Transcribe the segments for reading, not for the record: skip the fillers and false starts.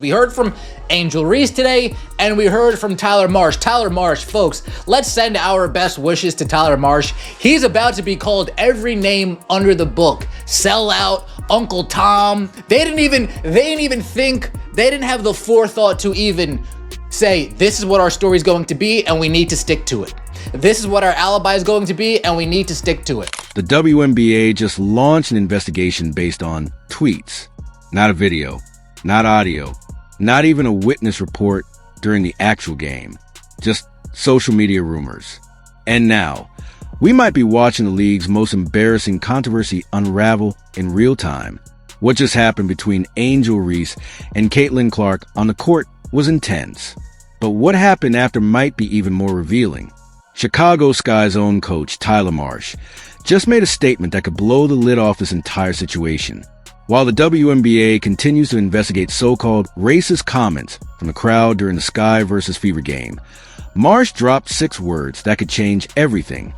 We heard from Angel Reese today, and we heard from Tyler Marsh. Tyler Marsh, folks, let's send our best wishes to Tyler Marsh. He's about to be called every name under the book. Sellout, Uncle Tom. They didn't even think, they didn't have the forethought to even say, this is what our story is going to be, and we need to stick to it. This is what our alibi is going to be, and we need to stick to it. The WNBA just launched an investigation based on tweets, not a video, not audio, not even a witness report during the actual game, just social media rumors. And now, we might be watching the league's most embarrassing controversy unravel in real time. What just happened between Angel Reese and Caitlin Clark on the court was intense. But what happened after might be even more revealing. Chicago Sky's own coach, Tyler Marsh, just made a statement that could blow the lid off this entire situation. While the WNBA continues to investigate so-called racist comments from the crowd during the Sky vs. Fever game, Marsh dropped 6 words that could change everything.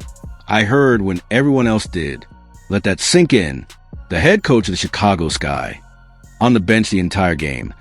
I heard when everyone else did. Let that sink in. The head coach of the Chicago Sky, on the bench the entire game,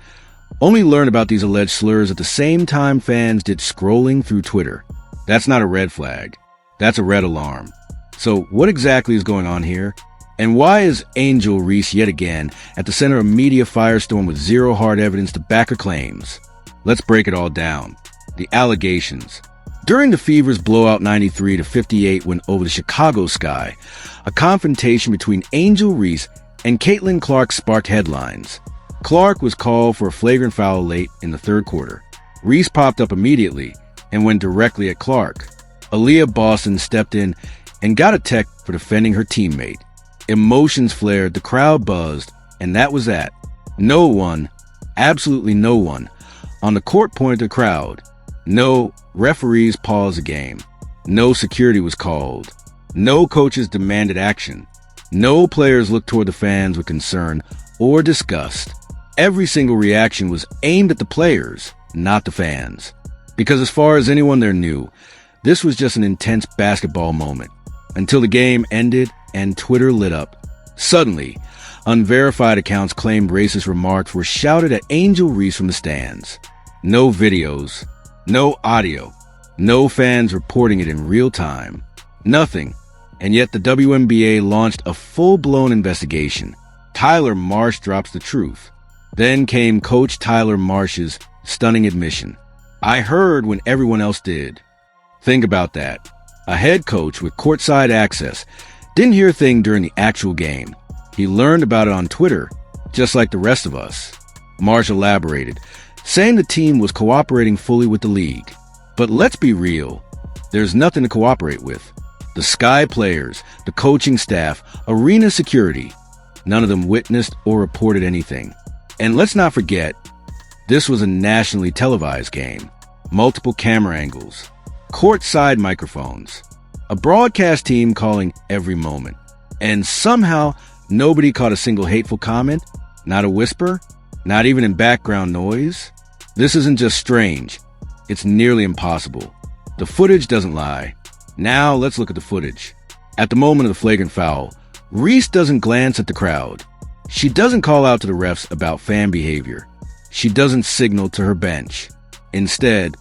only learned about these alleged slurs at the same time fans did scrolling through Twitter. That's not a red flag. That's a red alarm. So what exactly is going on here? And why is Angel Reese yet again at the center of a media firestorm with zero hard evidence to back her claims? Let's break it all down. The allegations. During the Fever's blowout 93-58 win over the Chicago Sky, a confrontation between Angel Reese and Caitlin Clark sparked headlines. Clark was called for a flagrant foul late in the third quarter. Reese popped up immediately and went directly at Clark. Aaliyah Boston stepped in and got a tech for defending her teammate. Emotions flared, the crowd buzzed, and that was that. No one, absolutely no one, on the court pointed to the crowd. No referees paused the game. No security was called. No coaches demanded action. No players looked toward the fans with concern or disgust. Every single reaction was aimed at the players, not the fans. Because as far as anyone there knew, this was just an intense basketball moment. Until the game ended and Twitter lit up. Suddenly, unverified accounts claimed racist remarks were shouted at Angel Reese from the stands. No videos, no audio, no fans reporting it in real time. Nothing. And yet the WNBA launched a full-blown investigation. Tyler Marsh drops the truth. Then came Coach Tyler Marsh's stunning admission. I heard when everyone else did. Think about that. A head coach with courtside access didn't hear a thing during the actual game. He learned about it on Twitter, just like the rest of us. Marsh elaborated, saying the team was cooperating fully with the league. But let's be real, there's nothing to cooperate with. The Sky players, the coaching staff, arena security, none of them witnessed or reported anything. And let's not forget, this was a nationally televised game. Multiple camera angles, courtside microphones, a broadcast team calling every moment. And somehow, nobody caught a single hateful comment, not a whisper, not even in background noise. This isn't just strange, it's nearly impossible. The footage doesn't lie. Now let's look at the footage. At the moment of the flagrant foul, Reese doesn't glance at the crowd. She doesn't call out to the refs about fan behavior. She doesn't signal to her bench. Instead,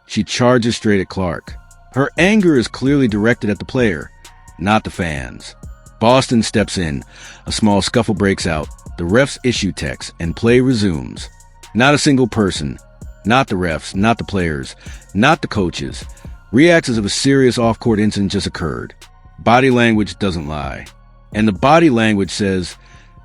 she charges straight at Clark. Her anger is clearly directed at the player, not the fans. Boston steps in. A small scuffle breaks out. The refs issue techs, and play resumes. Not a single person, not the refs, not the players, not the coaches, reacts as if a serious off-court incident just occurred. Body language doesn't lie. And the body language says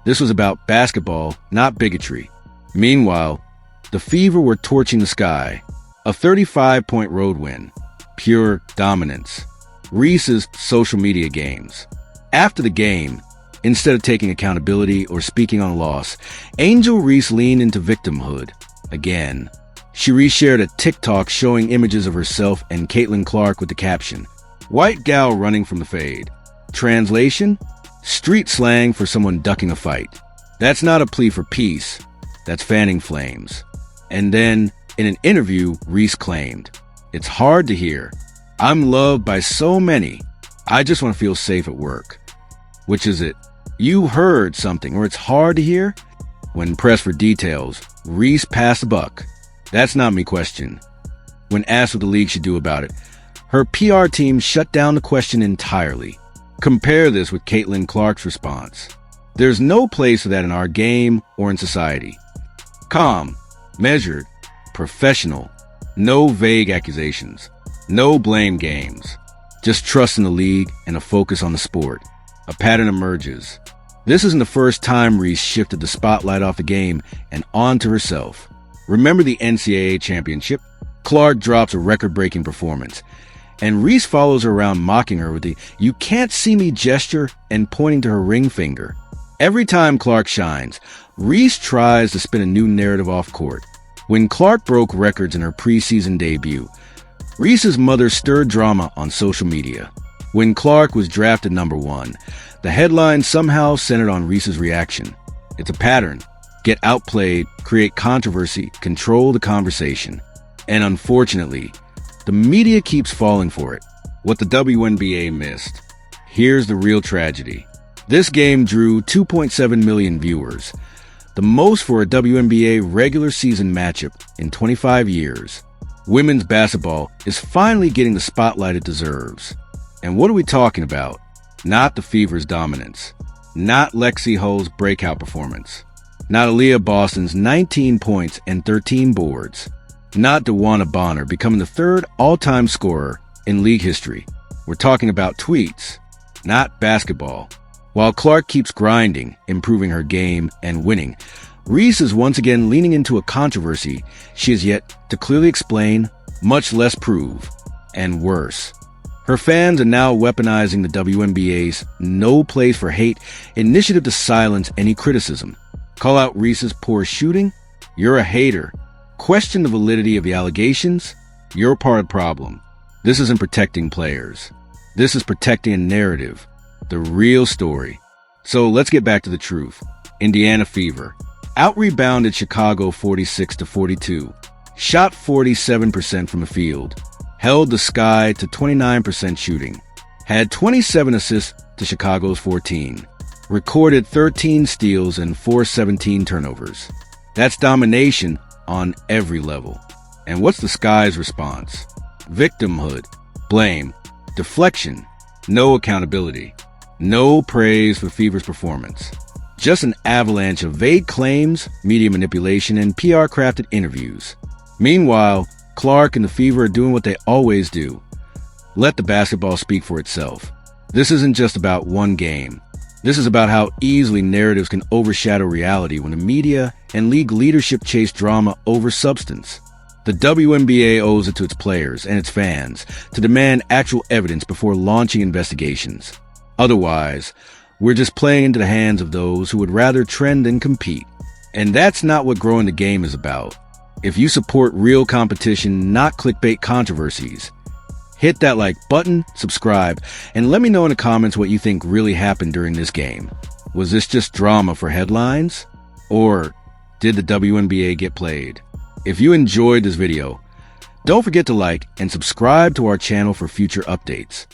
this was about basketball, not bigotry. Meanwhile, the Fever were torching the Sky. A 35-point road win. Pure dominance. Reese's social media games. After the game, instead of taking accountability or speaking on a loss, Angel Reese leaned into victimhood. Again. She reshared a TikTok showing images of herself and Caitlin Clark with the caption, "White gal running from the fade." Translation? Street slang for someone ducking a fight. That's not a plea for peace. That's fanning flames. And then, in an interview, Reese claimed, "It's hard to hear. I'm loved by so many. I just want to feel safe at work." Which is it? You heard something, or it's hard to hear? When pressed for details, Reese passed the buck. That's not me question. When asked what the league should do about it, her PR team shut down the question entirely. Compare this with Caitlin Clark's response. There's no place for that in our game or in society. Calm, measured, professional, no vague accusations, no blame games, just trust in the league and a focus on the sport. A pattern emerges. This isn't the first time Reese shifted the spotlight off the game and onto herself. Remember the NCAA championship? Clark drops a record-breaking performance, and Reese follows her around mocking her with the "you can't see me" gesture and pointing to her ring finger. Every time Clark shines, Reese tries to spin a new narrative off court. When Clark broke records in her preseason debut, Reese's mother stirred drama on social media. When Clark was drafted number 1, the headline somehow centered on Reese's reaction. It's a pattern. Get outplayed, create controversy, control the conversation. And unfortunately, the media keeps falling for it. What the WNBA missed. Here's the real tragedy. This game drew 2.7 million viewers, the most for a WNBA regular season matchup in 25 years. Women's basketball is finally getting the spotlight it deserves. And what are we talking about? Not the Fever's dominance. Not Lexi Hull's breakout performance. Not Aaliyah Boston's 19 points and 13 boards. Not DeWanna Bonner becoming the 3rd all-time scorer in league history. We're talking about tweets, not basketball. While Clark keeps grinding, improving her game, and winning, Reese is once again leaning into a controversy she has yet to clearly explain, much less prove. And worse, her fans are now weaponizing the WNBA's "no place for hate" initiative to silence any criticism. Call out Reese's poor shooting? You're a hater. Question the validity of the allegations? You're part of the problem. This isn't protecting players. This is protecting a narrative. The real story. So let's get back to the truth. Indiana Fever out-rebounded Chicago 46-42, shot 47% from the field, held the Sky to 29% shooting, had 27 assists to Chicago's 14, recorded 13 steals and forced 17 turnovers. That's domination on every level. And what's the Sky's response? Victimhood, blame, deflection, no accountability, no praise for Fever's performance. Just an avalanche of vague claims, media manipulation, and PR-crafted interviews. Meanwhile, Clark and the Fever are doing what they always do. Let the basketball speak for itself. This isn't just about one game. This is about how easily narratives can overshadow reality when the media and league leadership chase drama over substance. The WNBA owes it to its players and its fans to demand actual evidence before launching investigations. Otherwise, we're just playing into the hands of those who would rather trend than compete. And that's not what growing the game is about. If you support real competition, not clickbait controversies, hit that like button, subscribe, and let me know in the comments what you think really happened during this game. Was this just drama for headlines? Or did the WNBA get played? If you enjoyed this video, don't forget to like and subscribe to our channel for future updates.